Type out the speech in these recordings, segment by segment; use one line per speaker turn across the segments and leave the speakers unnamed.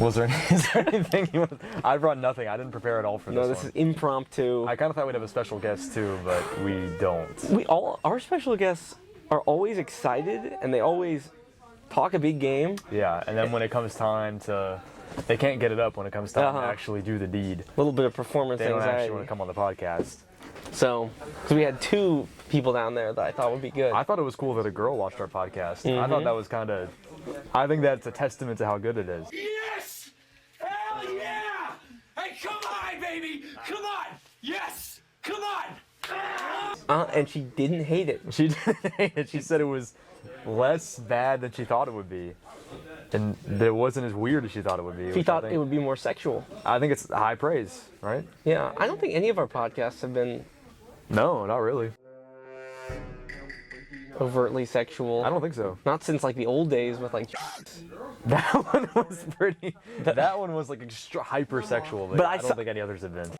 Was there, is there anything you want? I brought nothing. I didn't prepare at all for this.
No, this is impromptu.
I kind of thought we'd have a special guest too, but we don't.
Our special guests are always excited and they always talk a big game.
Yeah, and then when it comes time to, they can't get it up when it comes time to actually do the deed.
A little bit of performance
They don't
anxiety.
actually want to come on the podcast.
So, because we had 2 people down there that I thought would be good.
I thought it was cool that a girl watched our podcast.
Mm-hmm.
I thought that was kind of, I think that's a testament to how good it is.
Yes! Hell yeah! Hey, come on, baby! Come on! Yes! Come on!
And she didn't hate it.
She didn't hate it. She said it was less bad than she thought it would be. And it wasn't as weird as she thought it would be.
She thought it would be more sexual.
I think it's high praise, right?
Yeah, I don't think any of our podcasts have been
No, not really.
overtly sexual.
I don't think so.
Not since like the old days with like.
That one was pretty. That one was like extra hypersexual, but I don't think any others have been.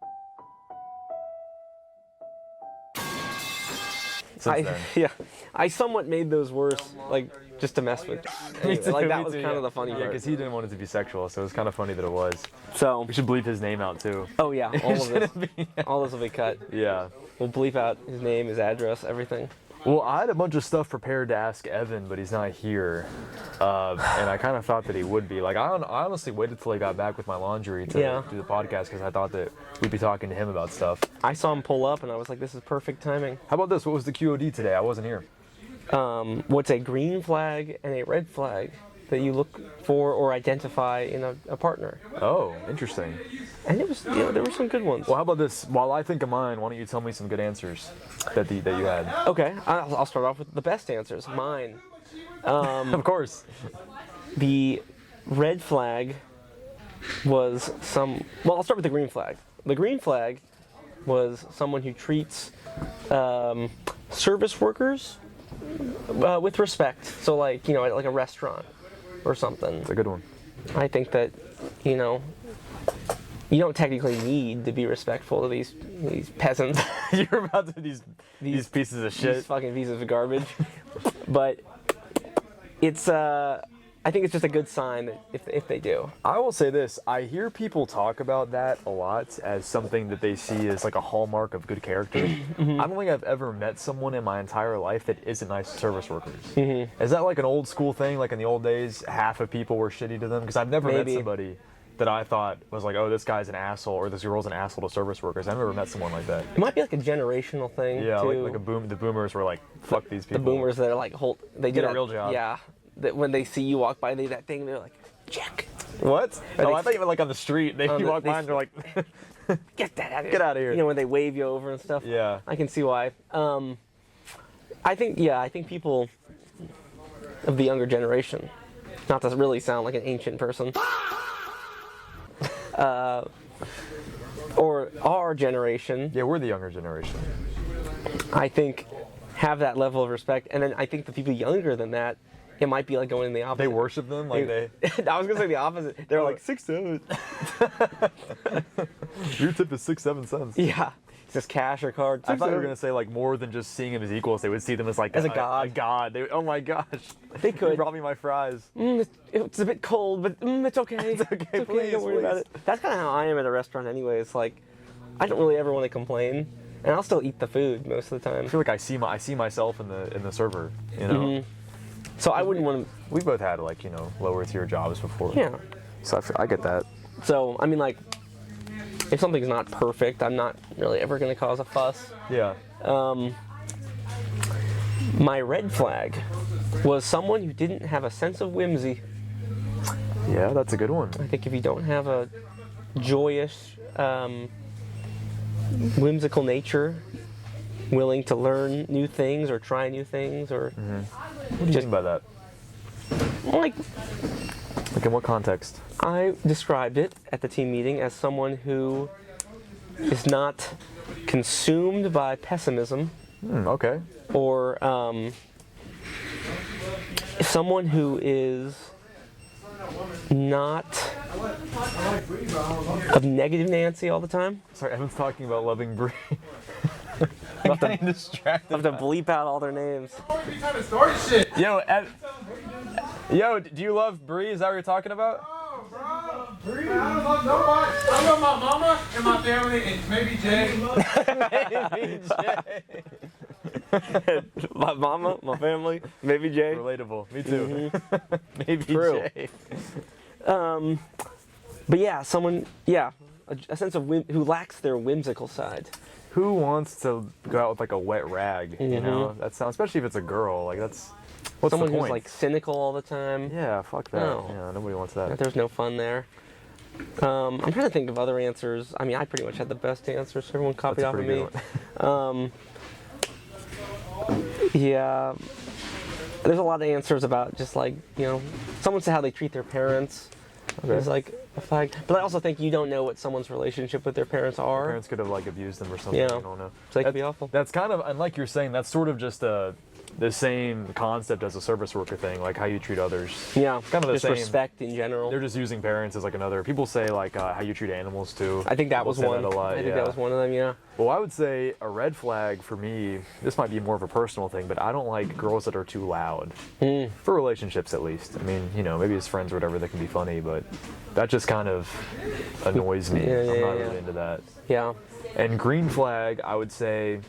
Since then.
Yeah, I somewhat made those worse, like just to mess with. Anyway, like that was kind of the funny part.
Yeah, because he didn't want it to be sexual, so it was kind of funny that it was.
So.
We should bleep his name out too.
Oh yeah, all of this. All this will be cut.
Yeah.
We'll bleep out his name, his address, everything.
Well, I had a bunch of stuff prepared to ask Evan, but he's not here, and I kind of thought that he would be. Like, I honestly waited till he got back with my laundry to do the podcast because I thought that we'd be talking to him about stuff.
I saw him pull up, and I was like, "This is perfect timing."
How about this? What was the QOD today? I wasn't here.
What's a green flag and a red flag that you look for or identify in a partner?
Oh, interesting.
And it was, there were some good ones.
Well, how about this? While I think of mine, why don't you tell me some good answers that you had?
Okay, I'll start off with the best answers. Mine.
Of course.
The red flag was well, I'll start with the green flag. The green flag was someone who treats service workers with respect. So like, like a restaurant or something.
It's a good one.
I think that, you don't technically need to be respectful to these peasants.
You're about to these pieces of shit.
These fucking pieces of garbage. But it's I think it's just a good sign that if they do.
I will say this, I hear people talk about that a lot as something that they see as like a hallmark of good character. I don't think I've ever met someone in my entire life that isn't nice to service workers. Is that like an old school thing, like in the old days, half of people were shitty to them? Because I've never met somebody that I thought was like, oh, this guy's an asshole or this girl's an asshole to service workers. I've never met someone like that.
It might be like a generational thing.
Yeah,
too.
like the boomers were like, fuck these people.
The boomers that are like, they
Get
do
a real job.
Yeah, that when they see you walk by, they do that thing. They're like, check.
What? Oh, I thought you meant like on the street. You walk by and they're like,
get that out of here.
Get out of here.
When they wave you over and stuff.
Yeah.
I can see why. I think people of the younger generation, not to really sound like an ancient person, or our generation.
Yeah, we're the younger generation.
I think have that level of respect, and then I think the people younger than that, it might be like going in the opposite.
They worship them like they.
I was gonna say the opposite. They're like 6 7.
Your tip is 6-7 cents.
Yeah, it's just cash or card.
I thought you were gonna say like more than just seeing them as equals. They would see them as like
as a god.
A god. Oh my gosh.
They could.
You brought me my fries.
It's a bit cold, but it's okay.
It's okay. Please,
don't worry about it. That's kind of how I am at a restaurant anyway. It's like I don't really ever want to complain, and I'll still eat the food most of the time.
I feel like I see myself in the server. You know.
So I wouldn't want to.
We both had like lower tier jobs before.
Yeah.
So I get that.
So I mean, like, if something's not perfect, I'm not really ever going to cause a fuss.
Yeah.
My red flag was someone who didn't have a sense of whimsy.
Yeah, that's a good one.
I think if you don't have a joyous, whimsical nature, willing to learn new things or try new things, or
What do you mean by that?
like
in what context?
I described it at the team meeting as someone who is not consumed by pessimism,
Okay.
or someone who is not of negative Nancy all the time.
Sorry, Evan's talking about loving Brie. I'm getting distracted.
I have to bleep out all their names.
Yo, do you love Brie? Is that what you're talking about?
Oh, bro.
I love my mama and my family and maybe Jay.
My mama, my family, maybe Jay.
Relatable. Me too. Maybe
True.
Jay.
But yeah, someone, a sense of who lacks their whimsical side.
Who wants to go out with like a wet rag? You know, that sounds, especially if it's a girl. Like that's what's
Someone
the point?
who's like cynical all the time.
yeah, fuck that.
No.
Yeah, nobody wants that.
There's no fun there. I'm trying to think of other answers. I mean, I pretty much had the best answers. So everyone copied
That's a
off of
pretty
me.
good one.
Yeah. There's a lot of answers about just like, someone said how they treat their parents. There's like a flag. But I also think you don't know what someone's relationship with their parents are.
Parents could have like abused them or something.
Yeah.
I don't know.
So they could be awful.
That's kind of, and like you're saying, that's sort of just the same concept as a service worker thing, like how you treat others.
Yeah.
Kind of the
just
same.
respect in general.
They're just using parents as like another. People say like how you treat animals too.
I think that
People
was
say
one.
that a lot,
I think
yeah.
that was one of them, yeah.
Well, I would say a red flag for me, this might be more of a personal thing, but I don't like girls that are too loud. For relationships, at least. I mean, maybe as friends or whatever, they can be funny, but that just kind of annoys me.
Yeah,
I'm not
yeah.
really into that.
Yeah.
And green flag, I would say,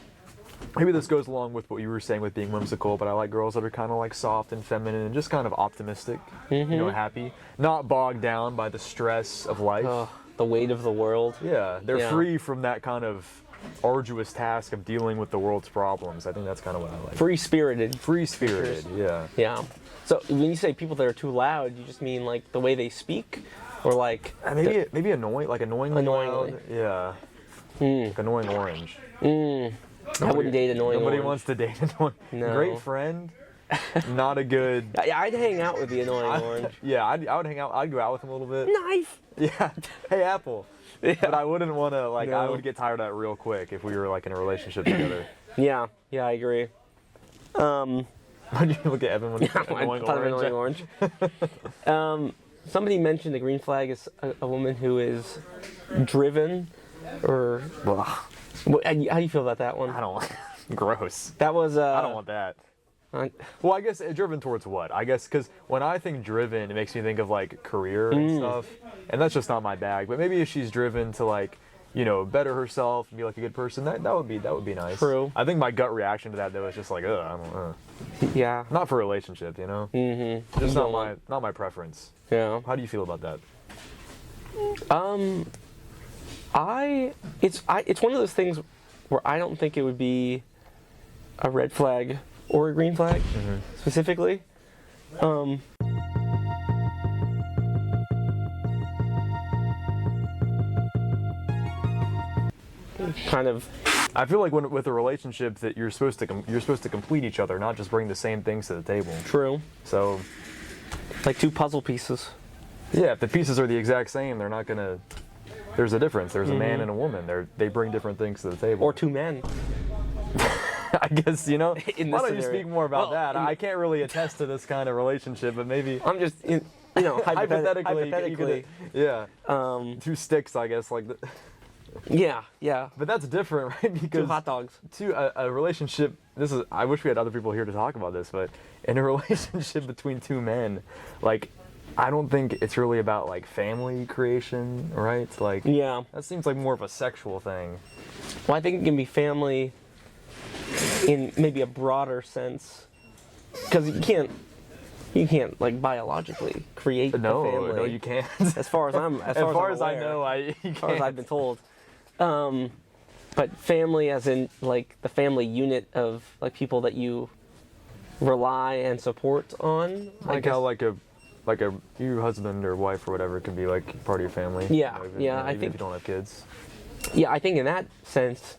maybe this goes along with what you were saying with being whimsical, but I like girls that are kind of like soft and feminine and just kind of optimistic, happy, not bogged down by the stress of life.
The weight of the world.
Yeah, they're
Yeah.
free from that kind of arduous task of dealing with the world's problems. I think that's kind of what I like.
Free-spirited.
Free-spirited, yeah.
Yeah. So when you say people that are too loud, you just mean like the way they speak, or like
Maybe annoying, like annoyingly
Annoyingly.
loud. Yeah. Like annoying orange.
I wouldn't date annoying.
Nobody
orange.
wants to date annoying.
No.
Great friend, not a good.
I'd hang out with the annoying orange.
Yeah, I would hang out. I'd go out with him a little bit.
Knife.
Yeah. Hey, Apple.
Yeah.
But I wouldn't want to, like, I
No.
would get tired of that real quick if we were, like, in a relationship together.
Yeah, I agree.
When you look at Evan when annoying
Thought of
orange.
annoying orange. Somebody mentioned the green flag is a woman who is driven, or
Blah.
how do you feel about that one?
I don't want. Gross.
That was.
I don't want that.
Uh,
Well, I guess driven towards what? I guess because when I think driven, it makes me think of like career and stuff, and that's just not my bag. But maybe if she's driven to like, better herself and be like a good person, that would be nice.
True.
I think my gut reaction to that though is just like, I don't.
Yeah.
Not for a relationship,
Mm-hmm.
Just
You don't
not my preference.
Yeah.
How do you feel about that?
It's one of those things where I don't think it would be a red flag or a green flag specifically. Kind of.
I feel like with a relationship that you're supposed to complete each other, not just bring the same things to the table.
True.
So
Like two puzzle pieces.
yeah, if the pieces are the exact same, they're not gonna. There's a difference. There's a man and a woman. They bring different things to the table.
Or two men.
I guess
In
Why
this
don't you
scenario.
speak more about
Well,
that? I can't really attest to this kind of relationship, but maybe
I'm just, hypothetically.
yeah. Two sticks, I guess, like.
Yeah.
But that's different, right? Because
Two hot dogs.
a relationship. I wish we had other people here to talk about this, but in a relationship between two men, like, I don't think it's really about like family creation, right? Like,
Yeah.
that seems like more of a sexual thing.
Well, I think it can be family in maybe a broader sense, because you can't like biologically create a family.
No, you can't.
As far as I'm,
as far as I
aware,
know, you
as far as
can't.
I've been told. But family, as in like the family unit of like people that you rely and support on. I
Like
guess.
how your husband or wife or whatever can be like part of your family.
Yeah,
even,
yeah, I
even
think-
if you don't have kids.
Yeah, I think in that sense,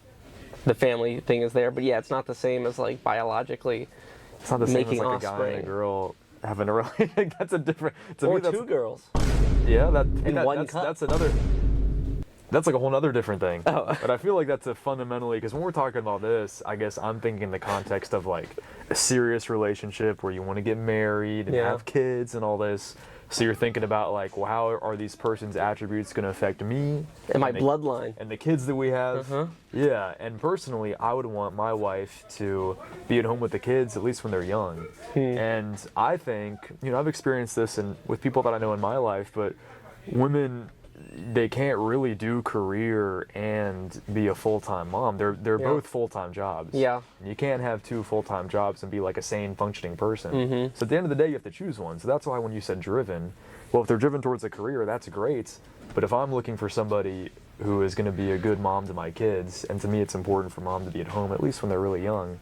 the family thing is there. But yeah, it's not the same as like biologically.
It's not the same as
Making
like a guy and
offspring.
a girl having a relationship. That's a different. To
Or
me, that's,
two girls.
Yeah,
one
that's,
cup.
that's another. That's like a whole other different thing.
Oh.
But I feel like that's a fundamentally, because when we're talking about this, I guess I'm thinking in the context of like a serious relationship where you want to get married and
Yeah.
have kids and all this. So you're thinking about like, well, how are these person's attributes going to affect me
And my
the-
bloodline.
and the kids that we have?
Uh-huh.
Yeah, and personally, I would want my wife to be at home with the kids at least when they're young. And I think, I've experienced this with people that I know in my life, but women they can't really do career and be a full-time mom. They're
Yeah.
both full-time jobs.
Yeah.
You can't have two full-time jobs and be like a sane functioning person. So at the end of the day, you have to choose one. So that's why when you said driven, well, if they're driven towards a career, that's great. But if I'm looking for somebody who is going to be a good mom to my kids, and to me it's important for mom to be at home, at least when they're really young,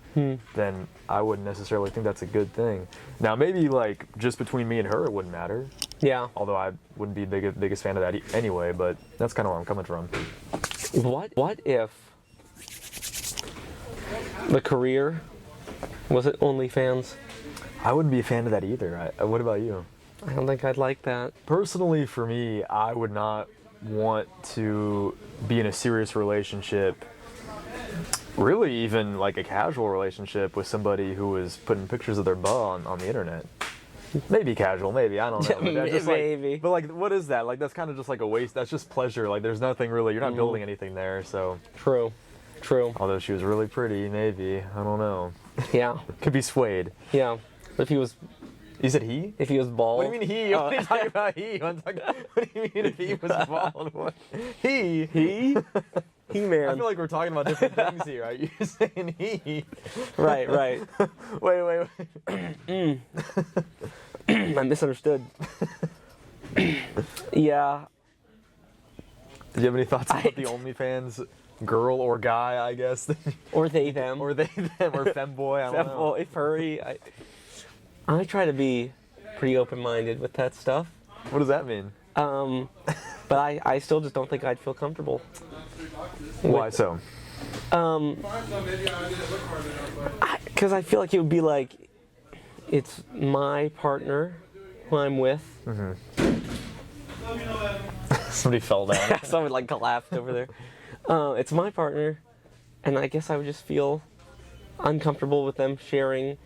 then I wouldn't necessarily think that's a good thing. Now, maybe like just between me and her, it wouldn't matter.
Yeah.
Although I wouldn't be the biggest fan of that anyway, but that's kind of where I'm coming from.
What if the career was it OnlyFans?
I wouldn't be a fan of that either. What about you?
I don't think I'd like that.
Personally, for me, I would not want to be in a serious relationship, really even like a casual relationship with somebody who is putting pictures of their butt on the internet. Maybe casual, maybe, I don't know. But that's just
Maybe.
Like, but like, what is that? Like, that's kind of just like a waste. That's just pleasure. Like, there's nothing really, you're not building anything there, so.
True.
Although she was really pretty, maybe. I don't know.
Yeah.
Could be swayed.
Yeah. But
You said he?
if he was bald.
What do you mean he? What are you talking about he? What do you mean if he was bald? What? He?
He man.
I feel like we're talking about different things here. Are you saying he?
Right.
Wait.
I misunderstood. Yeah.
Did you have any thoughts about the OnlyFans girl or guy, I guess?
Or they them.
or they, them, or femboy, I don't know.
If furry. I try to be pretty open-minded with that stuff.
What does that mean?
But I still just don't think I'd feel comfortable.
Why so?
Because I feel like it would be like, it's my partner who I'm with.
Somebody fell down.
Someone like collapsed over there. It's my partner, and I guess I would just feel uncomfortable with them sharing,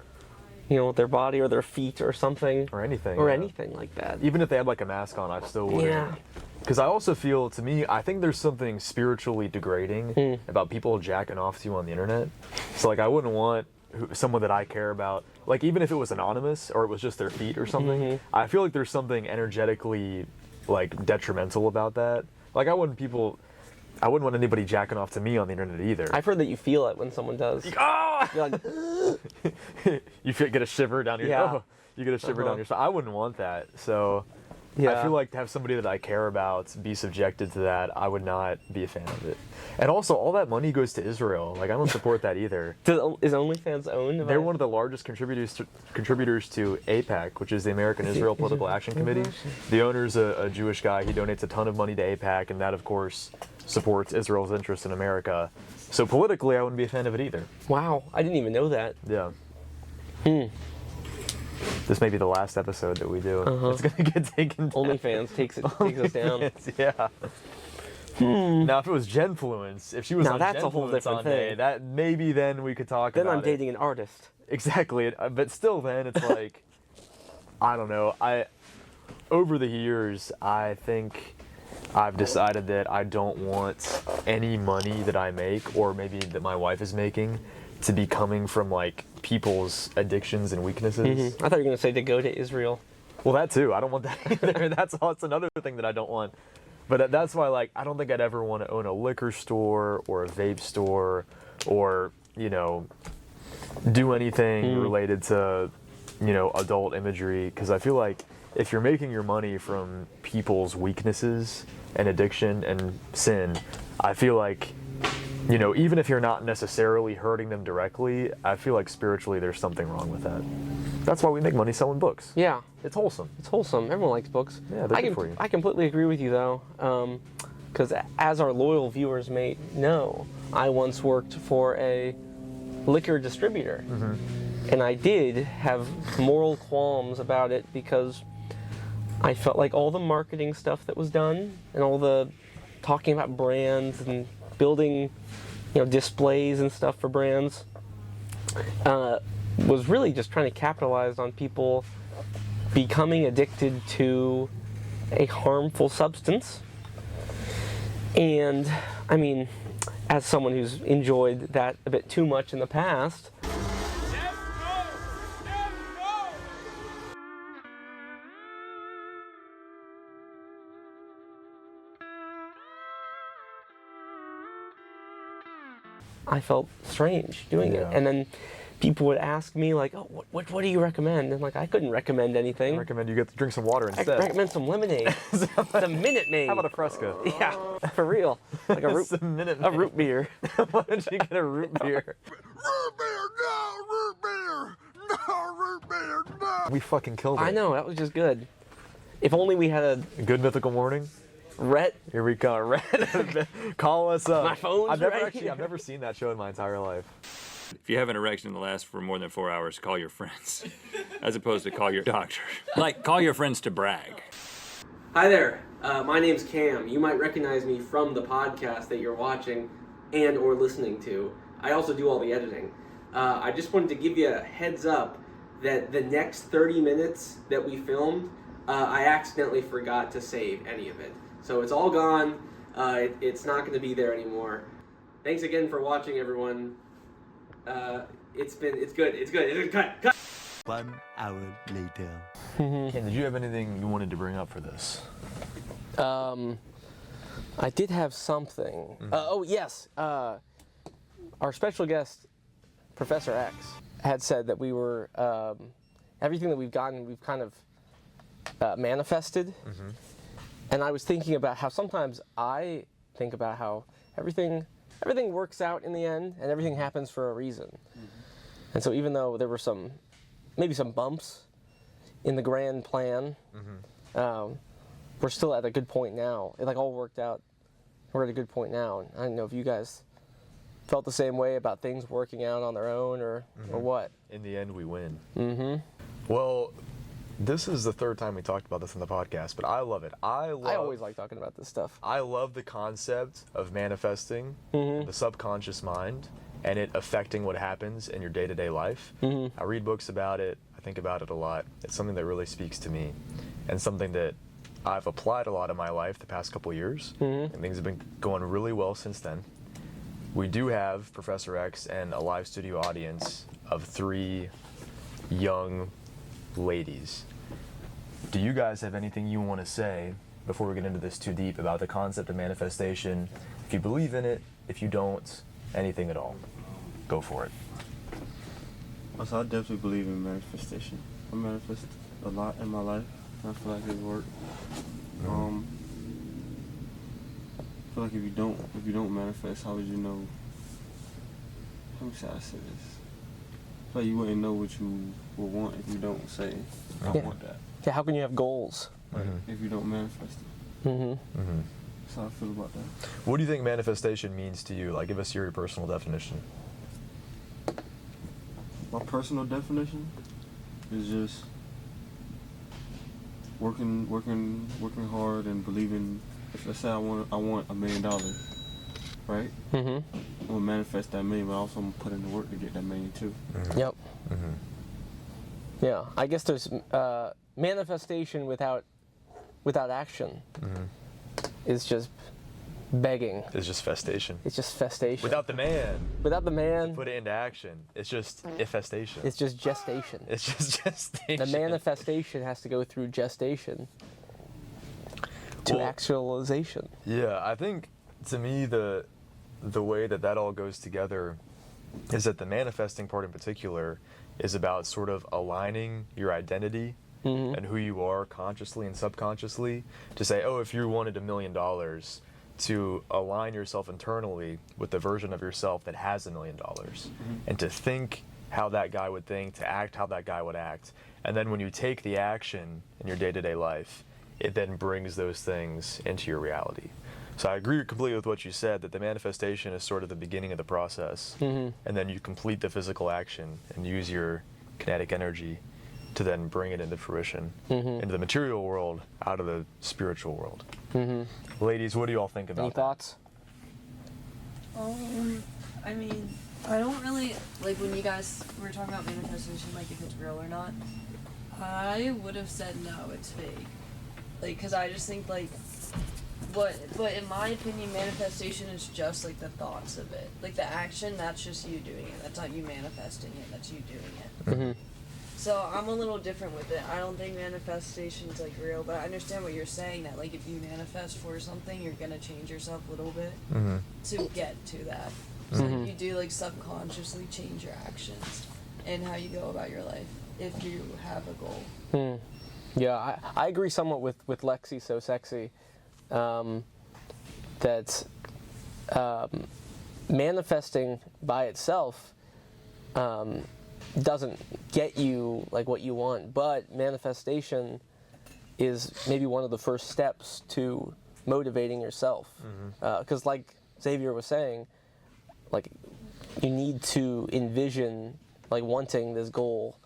their body or their feet or something.
Or anything.
Or
yeah.
anything like that.
Even if they had like a mask on, I still wouldn't.
Yeah.
Because I also feel, to me, I think there's something spiritually degrading about people jacking off to you on the internet. So, like, I wouldn't want someone that I care about, like, even if it was anonymous or it was just their feet or something, I feel like there's something energetically, like, detrimental about that. Like, I wouldn't want anybody jacking off to me on the internet either.
I've heard that you feel it when someone does.
Oh!
You're like,
Get a shiver down your
Yeah.
you get a shiver down your spine. I wouldn't want that. So
yeah.
I feel like to have somebody that I care about be subjected to that, I would not be a fan of it. And also, all that money goes to Israel. Like, I don't support that either.
Is OnlyFans owned?
They're one of the largest contributors to AIPAC, which is the American Israel Political Action Committee. The owner's a Jewish guy. He donates a ton of money to AIPAC, and that, of course, supports Israel's interest in America. So politically, I wouldn't be a fan of it either.
Wow, I didn't even know that.
Yeah. This may be the last episode that we do. It's gonna get taken down.
OnlyFans takes us down.
Yeah. Now, if it was Genfluence, if she was
Now
on
that's a whole
Genfluence
different
on day,
thing.
that maybe then we could talk
Then
about
I'm
it.
dating an artist.
Exactly, but still, then it's like, I don't know. Over the years, I think I've decided that I don't want any money that I make, or maybe that my wife is making, to be coming from like people's addictions and weaknesses.
I thought you were going to say to go to Israel.
Well, that too. I don't want that either. That's another thing that I don't want. But that's why, like, I don't think I'd ever want to own a liquor store or a vape store, or do anything related to adult imagery, because I feel like if you're making your money from people's weaknesses and addiction and sin, I feel like even if you're not necessarily hurting them directly, I feel like spiritually there's something wrong with that. That's why we make money selling books.
Yeah,
It's wholesome.
it's wholesome. Everyone likes books.
Yeah, they're good for you.
I completely agree with you, though, because as our loyal viewers may know, I once worked for a liquor distributor, and I did have moral qualms about it because I felt like all the marketing stuff that was done and all the talking about brands and building, displays and stuff for brands, was really just trying to capitalize on people becoming addicted to a harmful substance. And I mean, as someone who's enjoyed that a bit too much in the past, I felt strange doing it.
Yeah.
And then people would ask me like, "Oh, what do you recommend?" And like, I couldn't recommend anything.
I recommend you get to drink some water
I
instead.
recommend some lemonade, some Minute Maid.
How about a Fresca?
Yeah, for real, like a root,
Some Minute
a
Maid.
root beer.
Why don't you get a root beer?
Root beer, no! Root beer! No, root beer, no!
We fucking killed it.
I know, that was just good. If only we had a
Good mythical morning.
Rhett.
Here we go. Red. Call us up.
My phone's
I've never
right
actually,
here.
I've never seen that show in my entire life.
If you have an erection that lasts for more than 4 hours, call your friends, as opposed to call your doctor. Like, call your friends to brag.
Hi there, my name's Cam. You might recognize me from the podcast that you're watching and or listening to. I also do all the editing. I just wanted to give you a heads up that the next 30 minutes that we filmed, I accidentally forgot to save any of it. So it's all gone. It's not going to be there anymore. Thanks again for watching, everyone. It's good. Cut.
1 hour later.
Ken, did you have anything you wanted to bring up for this?
I did have something. Oh, yes. Our special guest, Professor X, had said that we were, everything that we've gotten, we've kind of manifested. And I was thinking about how sometimes I think about how everything works out in the end and everything happens for a reason. And so even though there were maybe some bumps in the grand plan, we're still at a good point now. It like all worked out. We're at a good point now. And I don't know if you guys felt the same way about things working out on their own or what.
In the end, we win. Well, this is the third time we talked about this on the podcast, but I love it. I
always like talking about this stuff.
I love the concept of manifesting the subconscious mind and it affecting what happens in your day-to-day life. I read books about it. I think about it a lot. It's something that really speaks to me and something that I've applied a lot in my life the past couple years, and things have been going really well since then. We do have Professor X and a live studio audience of 3 young ladies. Do you guys have anything you want to say before we get into this too deep about the concept of manifestation? If you believe in it, if you don't, anything at all, go for it.
So I definitely believe in manifestation. I manifest a lot in my life. I feel like it worked. I feel like if you don't manifest, how would you know? How should I say this? I feel like you wouldn't know what you will want if you don't say, I want that.
Yeah, how can you have goals?
Right? If you don't manifest it. That's how I feel about that.
What do you think manifestation means to you? Like, give us your personal definition.
My personal definition is just working hard and believing. If let's say I want $1 million, right? I'm gonna manifest that million, but also I'm gonna put in the work to get that million too.
Yep. Yeah, I guess there's manifestation without action is just begging.
It's just festation.
It's just festation.
Without the man,
Without the man,
put it into action. It's just infestation.
it's just gestation.
It's just gestation.
The manifestation has to go through gestation to
Well,
actualization.
Yeah, I think to me the way that all goes together is that the manifesting part in particular is about sort of aligning your identity and who you are consciously and subconsciously to say, oh, if you wanted $1 million, to align yourself internally with the version of yourself that has $1 million and to think how that guy would think, to act how that guy would act. And then when you take the action in your day-to-day life, it then brings those things into your reality. So I agree completely with what you said, that the manifestation is sort of the beginning of the process, and then you complete the physical action and use your kinetic energy to then bring it into fruition, into the material world, out of the spiritual world. Ladies, what do you all think about
Any
that?
thoughts?
I mean, I don't really, like, when you guys were talking about manifestation, like, if it's real or not, I would have said no, it's fake. Like, because I just think, like, but in my opinion, manifestation is just, like, the thoughts of it. Like, the action, that's just you doing it. That's not you manifesting it, that's you doing it. So I'm a little different with it. I don't think manifestation's, like, real, but I understand what you're saying, that, like, if you manifest for something, you're gonna change yourself a little bit to get to that. So like, you do like subconsciously change your actions and how you go about your life if you have a goal.
Yeah, I agree somewhat with Lexi So Sexy. That manifesting by itself doesn't get you like what you want, but manifestation is maybe one of the first steps to motivating yourself. Because like Xavier was saying, like you need to envision like wanting this goal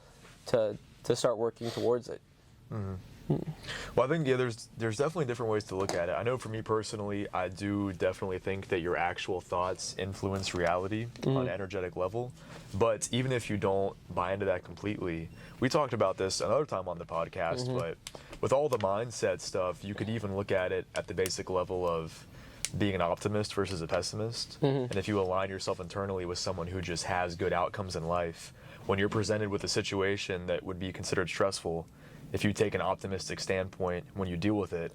to start working towards it.
Well, I think there's definitely different ways to look at it. I know for me personally, I do definitely think that your actual thoughts influence reality on an energetic level. But even if you don't buy into that completely, we talked about this another time on the podcast, but with all the mindset stuff, you could even look at it at the basic level of being an optimist versus a pessimist. And if you align yourself internally with someone who just has good outcomes in life, when you're presented with a situation that would be considered stressful, if you take an optimistic standpoint when you deal with it,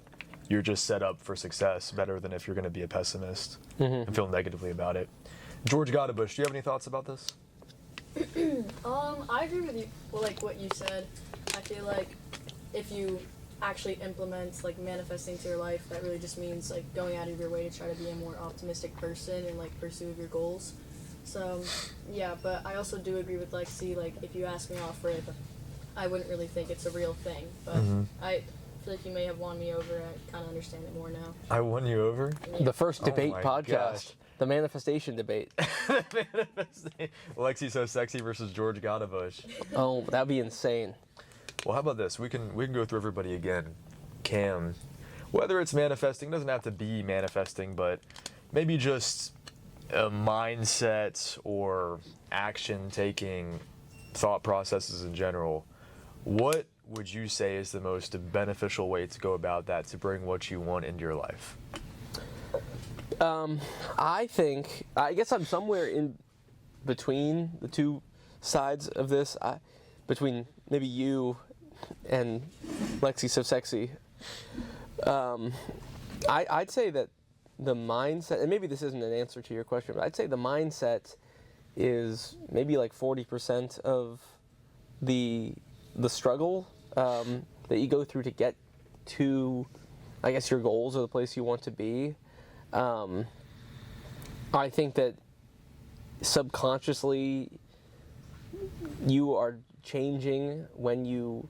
you're just set up for success better than if you're going to be a pessimist and feel negatively about it. George Gottabush, do you have any thoughts about this?
I agree with you, well, like what you said. I feel like if you actually implement like manifesting to your life, that really just means like going out of your way to try to be a more optimistic person and like pursue your goals. So yeah, but I also do agree with Lexi, like if you ask me off for it, I wouldn't really think it's a real thing, but I feel like you may have won me over. I kind of understand it more now.
I won you over?
The first debate
my
podcast,
gosh.
the manifestation debate.
Lexi So Sexy versus George Gottabush.
Oh, that'd be insane.
Well, how about this? We can go through everybody again. Cam, whether it's manifesting, doesn't have to be manifesting, but maybe just a mindset or action taking thought processes in general. What would you say is the most beneficial way to go about that to bring what you want into your life?
I guess I'm somewhere in between the two sides of this, between maybe you and Lexi So Sexy. I'd say that the mindset, and maybe this isn't an answer to your question, but I'd say the mindset is maybe like 40% of the struggle that you go through to get to, I guess, your goals or the place you want to be. I think that subconsciously you are changing when you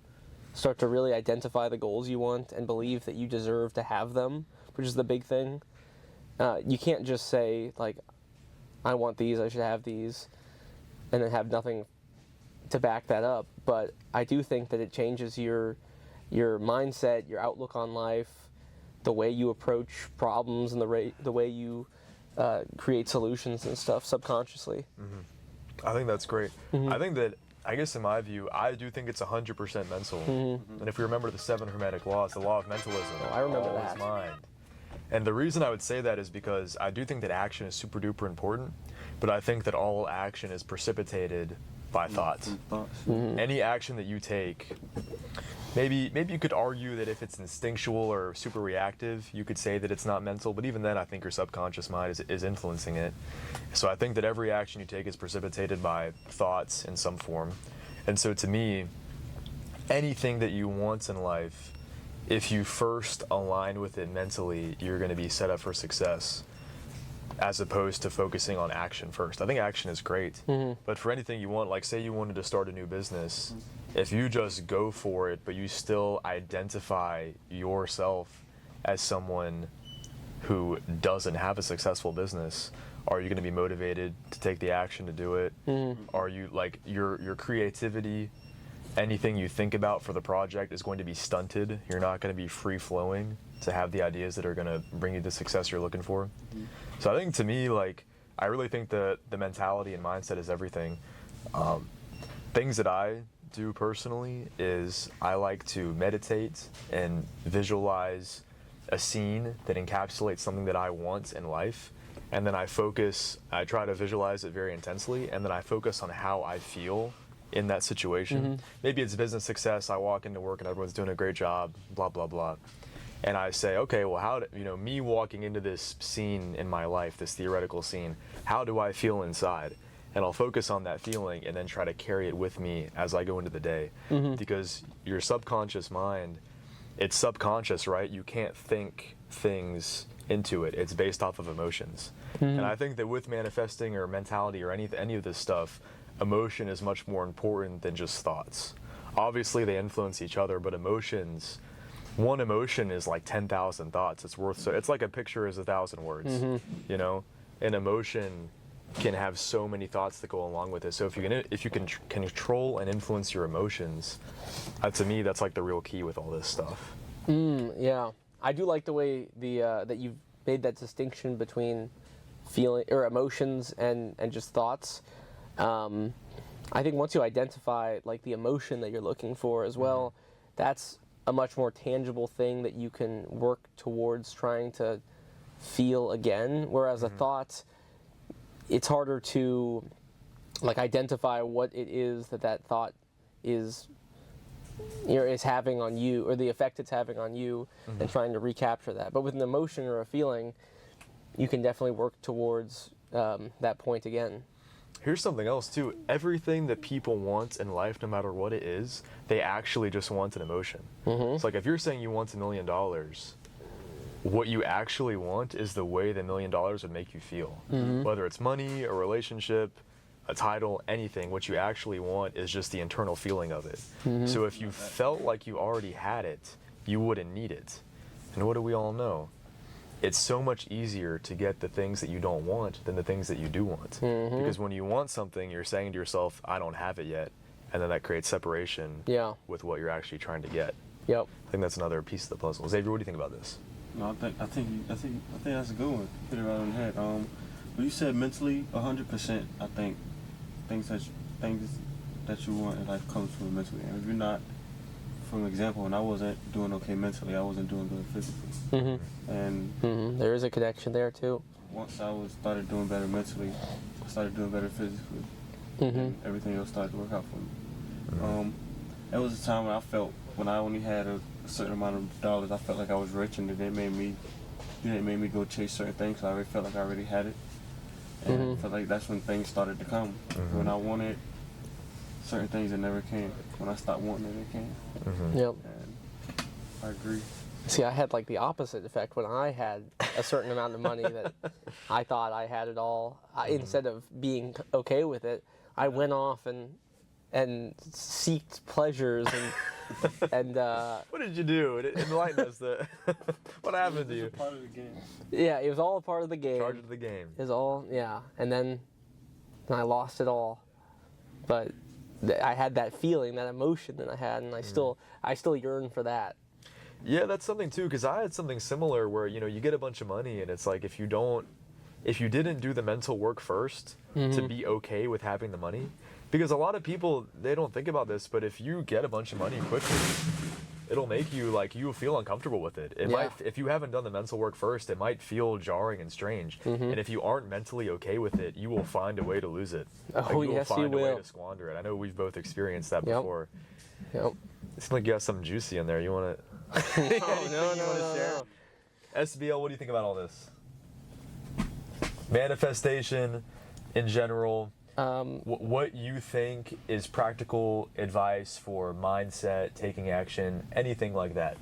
start to really identify the goals you want and believe that you deserve to have them, which is the big thing. You can't just say, like, I want these, I should have these, and then have nothing to back that up. But I do think that it changes your mindset, your outlook on life, the way you approach problems, and the way you create solutions and stuff subconsciously.
I think that's great. I think that, I guess in my view, I do think it's 100% mental. And if we remember the 7 Hermetic laws, the law of mentalism,
I remember
all
that.
is mind. And the reason I would say that is because I do think that action is super duper important, but I think that all action is precipitated by thoughts. Any action that you take, maybe you could argue that if it's instinctual or super reactive, you could say that it's not mental, but even then I think your subconscious mind is influencing it. So I think that every action you take is precipitated by thoughts in some form. And so to me, anything that you want in life, if you first align with it mentally, you're going to be set up for success, as opposed to focusing on action first. I think action is great, but for anything you want, like say you wanted to start a new business, if you just go for it, but you still identify yourself as someone who doesn't have a successful business, are you going to be motivated to take the action to do it? Are you, like, your creativity, anything you think about for the project is going to be stunted? You're not going to be free-flowing to have the ideas that are going to bring you the success you're looking for. So I think, to me, like, I really think that the mentality and mindset is everything. Things that I do personally is I like to meditate and visualize a scene that encapsulates something that I want in life, and then I try to visualize it very intensely, and then I focus on how I feel in that situation. Maybe it's business success, I walk into work and everyone's doing a great job, blah, blah, blah. and I say, okay, well, how do, me walking into this scene in my life, this theoretical scene, how do I feel inside? And I'll focus on that feeling and then try to carry it with me as I go into the day. Because your subconscious mind, it's subconscious, right? You can't think things into it. It's based off of emotions. And I think that with manifesting or mentality or any of this stuff, emotion is much more important than just thoughts. Obviously, they influence each other, but emotions, one emotion is like 10,000 thoughts. It's like a picture is 1,000 words, An emotion can have so many thoughts that go along with it. So if you can control and influence your emotions, to me, that's like the real key with all this stuff.
Yeah, I do like the way that you've made that distinction between feeling or emotions and just thoughts. I think once you identify like the emotion that you're looking for as well, that's a much more tangible thing that you can work towards trying to feel again. Whereas a thought, it's harder to like identify what it is that thought is is having on you, or the effect it's having on you, and trying to recapture that. But with an emotion or a feeling, you can definitely work towards that point again.
Here's something else too. Everything that people want in life, no matter what it is, they actually just want an emotion. It's like if you're saying you want $1 million, what you actually want is the way the $1 million would make you feel. Whether it's money, a relationship, a title, anything, what you actually want is just the internal feeling of it. So if you felt like you already had it, you wouldn't need it. And what do we all know? It's so much easier to get the things that you don't want than the things that you do want. Because when you want something, you're saying to yourself, I don't have it yet. And then that creates separation with what you're actually trying to get.
Yep.
I think that's another piece of the puzzle. Xavier, what do you think about this?
No, I think that's a good one. Hit it right on the head. When you said mentally, 100%, I think things that you want in life comes from mentally. And if you're not, for example, when I wasn't doing okay mentally, I wasn't doing good physically. And
there is a connection there too.
Once I started doing better mentally, I started doing better physically, and everything else started to work out for me. There was a time when I felt, when I only had a certain amount of dollars, I felt like I was rich, and it didn't make me go chase certain things. So I already felt like I already had it, and I felt like that's when things started to come. When I wanted certain things, that never came. When I stopped wanting it, it came.
Yep.
And I agree.
See, I had like the opposite effect when I had a certain amount of money that I thought I had it all. Instead of being okay with it, I went off and seeked pleasures and
What did you do? Enlighten us. What happened to you?
Part of the game.
Yeah, it was all a part of the game.
Charge of the game.
It was all, and then I lost it all. But I had that feeling, that emotion that I had, and I still yearn for that.
Yeah, that's something too, because I had something similar where, you get a bunch of money and it's like if you didn't do the mental work first to be okay with having the money, because a lot of people, they don't think about this, but if you get a bunch of money quickly, it'll make you you'll feel uncomfortable with it. It might, if you haven't done the mental work first, it might feel jarring and strange. And if you aren't mentally okay with it, you will find a way to lose it.
Oh,
you will
yes,
find
you
a way
will.
to squander it. I know we've both experienced that
Yep.
before.
Yep.
It seems like you got something juicy in there. You want to?
No.
SBL, what do you think about all this? Manifestation in general. What you think is practical advice for mindset, taking action, anything like that?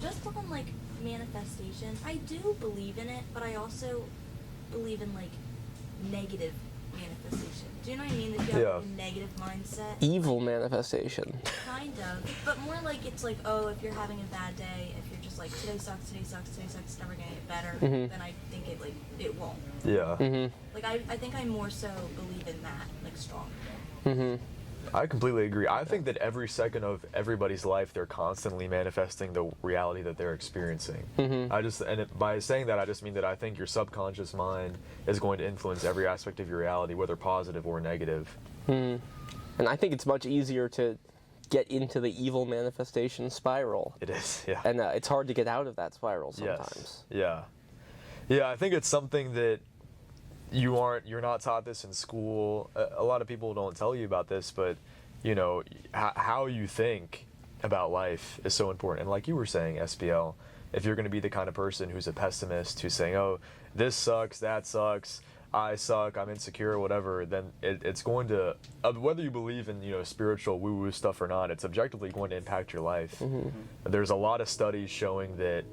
Just on like manifestation, I do believe in it, but I also believe in like negative manifestation. Do you know what I mean? If you have like, a negative mindset.
Evil manifestation.
Kind of. But more like it's like, oh, if you're having a bad day, if you're just like, today sucks, it's never gonna get better, then I think it won't.
Yeah.
Like I think I more so believe in that, like strong.
I completely agree. I think that every second of everybody's life, they're constantly manifesting the reality that they're experiencing. By saying that, I just mean that I think your subconscious mind is going to influence every aspect of your reality, whether positive or negative.
And I think it's much easier to get into the evil manifestation spiral.
It is, yeah.
And it's hard to get out of that spiral sometimes.
Yes. Yeah, I think it's something that you're not taught this in school. A lot of people don't tell you about this, but how you think about life is so important. And like you were saying, SPL, if you're going to be the kind of person who's a pessimist, who's saying, oh, this sucks, that sucks, I suck, I'm insecure, whatever, then it's going to, whether you believe in, you know, spiritual woo-woo stuff or not, it's objectively going to impact your life. There's a lot of studies showing that,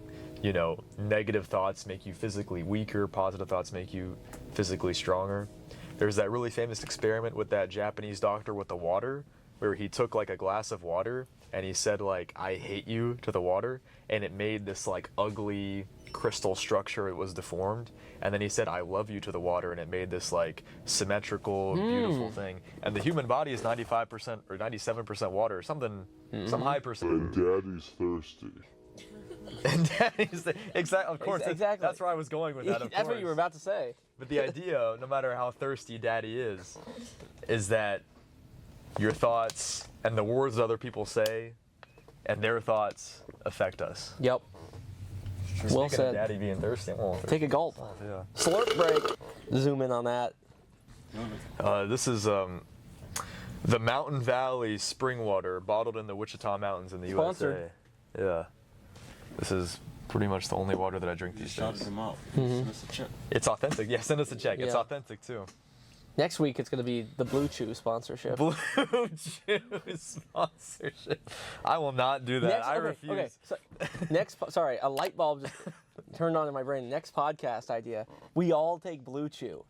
you know, negative thoughts make you physically weaker, positive thoughts make you physically stronger. There's that really famous experiment with that Japanese doctor with the water, where he took like a glass of water and he said like, I hate you to the water, and it made this like ugly crystal structure. It was deformed. And then he said, I love you to the water, and it made this like symmetrical, beautiful thing. And the human body is 95% or 97% water, something, some high percent.
And Daddy's thirsty.
And Daddy's exactly, of course,
Exactly.
that's where I was going with that. Of
That's what
course.
you were about to say.
But the idea, no matter how thirsty Daddy is that your thoughts and the words that other people say and their thoughts affect us.
Yep. Well
Speaking
said.
of Daddy being thirsty, I'm a little thirsty.
Take a gulp.
Yeah.
Slurp break. Zoom in on that.
This is the Mountain Valley spring water bottled in the Wichita Mountains in the
Sponsored.
USA. Yeah. This is pretty much the only water that I drink these
Just shouted
days.
them out. Send us a check.
It's authentic. Yeah, send us a check. It's
Yeah.
authentic too.
Next week it's going to be the Blue Chew sponsorship.
Blue Chew sponsorship. I will not do that. I refuse.
Okay, so, sorry, a light bulb just turned on in my brain. Next podcast idea: we all take Blue Chew.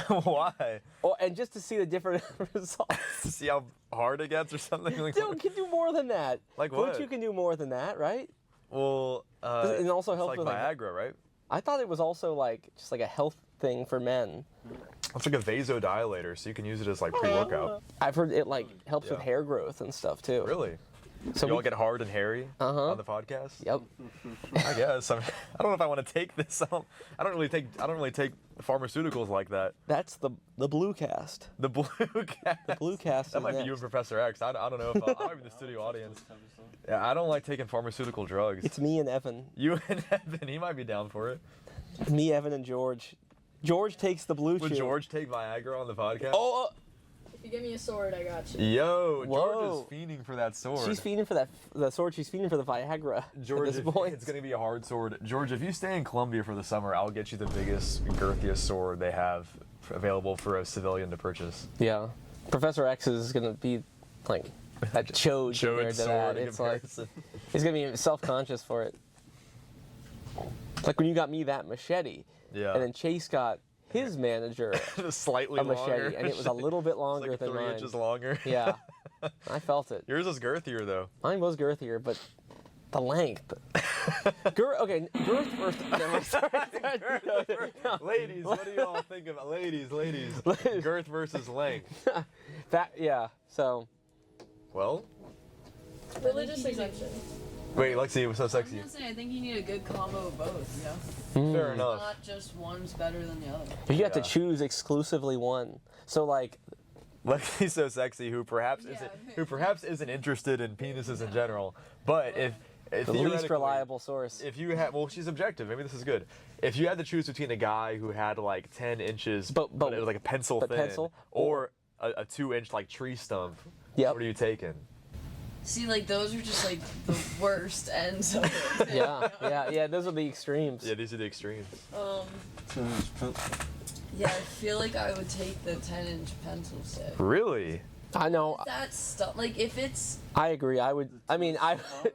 Why?
Oh, and just to see the different results.
To see how hard it gets or something? Like,
Dude, can do more than that.
Like
Blue
what?
Chew can do more than that, right?
well,
It also
it's
helps
like
with like,
Viagra, right?
I thought it was also like just like a health thing for men.
It's like a vasodilator, so you can use it as like pre-workout.
I've heard it like helps with
Yeah.
hair growth and stuff too.
Really?
So
you all
we-
get hard and hairy
Uh-huh.
on the podcast?
Yep.
I guess. I don't know if I want to take this. I don't really take pharmaceuticals like that.
That's the Blue Cast.
The Blue Cast.
The Blue Cast.
That
is
might be
next.
you and Professor X. I don't know if I might be the studio audience. Yeah, I don't like taking pharmaceutical drugs.
It's me and Evan.
You and Evan, he might be down for it.
Me, Evan, and George. George takes the Blue
Would
Chew.
George take Viagra on the podcast?
Oh,
If you give me a sword, I got you.
Yo,
Whoa.
George is fiending for that sword.
she's feeding for the sword. She's feeding for the Viagra.
George,
at this
if-
point.
it's gonna be a hard sword. George, if you stay in Columbia for the summer, I'll get you the biggest, girthiest sword they have available for a civilian to purchase.
Yeah. Professor X is gonna be like a chode compared to that.
in
It's like
comparison.
he's gonna be self-conscious for it. Like when you got me that machete,
Yeah.
and then Chase got his manager
Slightly
a machete,
longer.
and it was a little bit
It's
longer
like
than
3
mine.
inches longer.
Yeah, I felt it.
Yours is girthier though.
Mine was girthier, but the length. Girth first. No, sorry.
Ladies, what do you all think about ladies? Girth versus length.
Yeah. So
Well,
Religious exemption.
wait, Lexi, it was so
I was
sexy.
gonna say, I think you need a good combo of both, you know?
Fair enough.
Not just one's better than the other.
you have to
Yeah.
choose exclusively one. So like,
Lexi's so sexy, who perhaps
Yeah.
isn't interested in penises in general, but if
the least
theoretically,
reliable source.
If you had, well, she's objective. Maybe this is good. If you had to choose between a guy who had like 10 inches,
But-
it was like a pencil
but
thin,
pencil,
or a 2-inch like tree stump,
Yep.
what are you taking?
See, like, those are just, like, the worst ends of it.
Yeah. Those are the extremes.
Yeah, these are the extremes.
Yeah, I feel like I would take the 10-inch pencil set.
Really?
I know.
That stuff, like, if it's
I agree. I would. I mean, I.
fucking,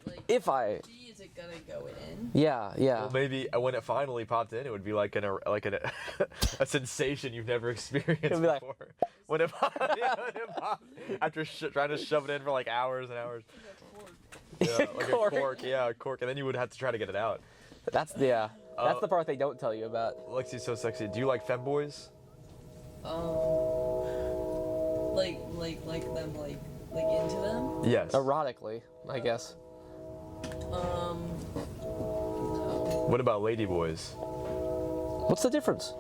like,
If I.
is it gonna go in?
Yeah.
Well, maybe when it finally popped in, it would be like a sensation you've never experienced
It'd be like-
before. When it popped, after trying to shove it in for like hours and hours. Yeah, like
Cork.
a cork. Yeah, a cork, and then you would have to try to get it out.
That's That's the part they don't tell you about.
Lexi's so sexy. Do you like femboys?
Like them, like into them?
Yes.
Erotically, I guess.
What about ladyboys?
What's the difference?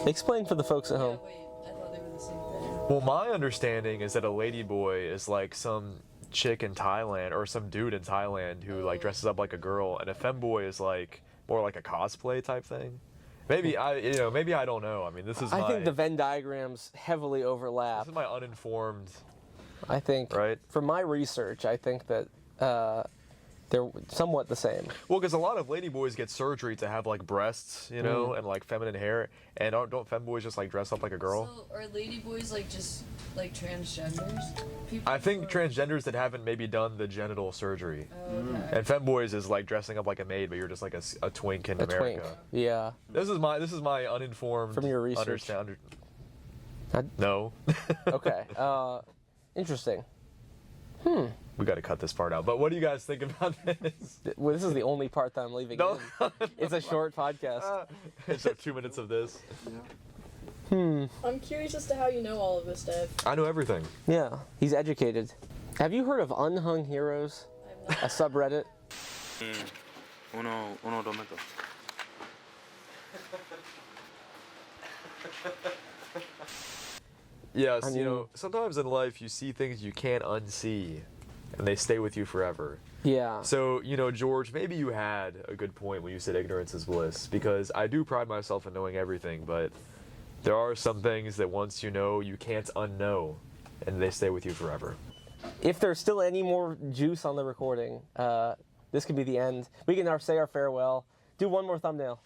Explain for the folks at home.
Wait, I thought they were the same thing.
Well, my understanding is that a ladyboy is like some chick in Thailand or some dude in Thailand who like dresses up like a girl, and a femboy is like more like a cosplay type thing. Maybe maybe I don't know. I mean, this is
I think the Venn diagrams heavily overlap.
this is my uninformed
I think,
Right.
from my research, I think that they're somewhat the same.
Well, because a lot of ladyboys get surgery to have like breasts, you know, and like feminine hair, and don't femboys just like dress up like a girl?
So are ladyboys like just like transgenders? People
I think
or-
transgenders that haven't maybe done the genital surgery,
Okay.
and femboys is like dressing up like a maid, but you're just like a twink in
A
America.
twink. Yeah.
This is my uninformed
From your research. I-
No,
Okay. Interesting.
we got to cut this part out. But what do you guys think about this?
Well, this is the only part that I'm leaving
No.
in. It's a short podcast.
So 2 minutes of this.
I'm curious as to how you know all of this, Dave.
I know everything.
Yeah, he's educated. Have you heard of Unhung Heroes?
I have not.
A subreddit?
Uno, dos metros.
Yes,
I
you
mean-
know, sometimes in life you see things you can't unsee, and they stay with you forever.
Yeah.
So, you know, George, maybe you had a good point when you said ignorance is bliss, because I do pride myself in knowing everything, but there are some things that once you know, you can't unknow, and they stay with you forever.
If there's still any more juice on the recording, this could be the end. We can now say our farewell. Do one more thumbnail.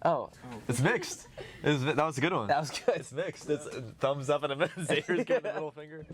Oh,
It's mixed. That was a good one.
that was good.
It's mixed. It's thumbs up and a Xavier's giving the middle finger.